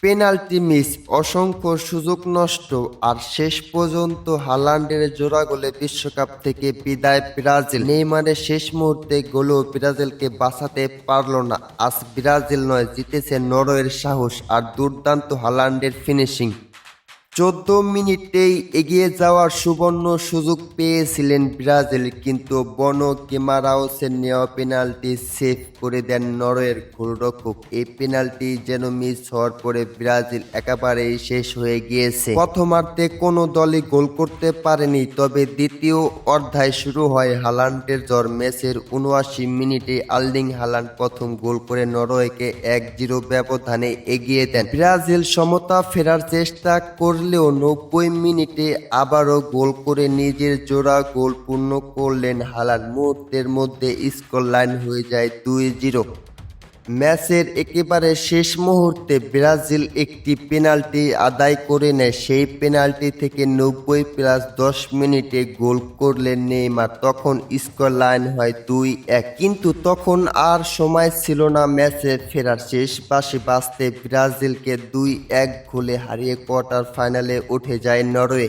Penalty miss, অসংখ্য সুযোগ নষ্ট, আর শেষ পর্যন্ত হালান্ডের জোড়া গোলে বিশ্বকাপ থেকে বিদায় ব্রাজিল। নেইমারের শেষ মুহূর্তে গোলও ব্রাজিলকে বাঁচাতে পারল না। আজ ব্রাজিল নয়, জিতেছে নরওয়ের সাহস আর দুর্দান্ত হালান্ডের ফিনিশিং। 14 মিনিটেই এগিয়ে যাওয়ার সুবর্ণ সুযোগ পেয়েছিলেন ব্রাজিল, কিন্তু বনো গিমারাউসের নেওয়া পেনাল্টি সেভ করে দেন নরওয়ের গোলরক্ষক। এই পেনাল্টি যেন মিস হওয়ার পরে ব্রাজিল একেবারেই শেষ হয়ে গিয়েছে। প্রথমার্ধে কোনো দলই গোল করতে পারেনি, তবে দ্বিতীয় অর্ধায় শুরু হয় হালান্ডের ঝড়। ম্যাচের ৭৯ মিনিটে আর্লিং হালান্ড প্রথম গোল করে নরওয়েকে ১-০ ব্যবধানে এগিয়ে দেন। ব্রাজিল সমতা ফেরার চেষ্টা করলেও ৯০ মিনিটে আবারও গোল করে নিজের জোড়া গোল পূর্ণ করলেন হালান্ড। মুহূর্তের মধ্যে স্কোর লাইন হয়ে যায় ২-০। ম্যাচের একেবারে শেষ মুহূর্তে ব্রাজিল একটি পেনাল্টি আদায় করে নেয়। সেই পেনাল্টি থেকে ৯০+১০ মিনিটে গোল করলেন নেইমার। তখন স্কোর লাইন হয় ২-১। কিন্তু তখন আর সময় ছিল না ম্যাচে ফেরার। শেষ বাঁশি বাজতে ব্রাজিলকে ২-১ গোলে হারিয়ে কোয়ার্টার ফাইনালে উঠে যায় নরওয়ে।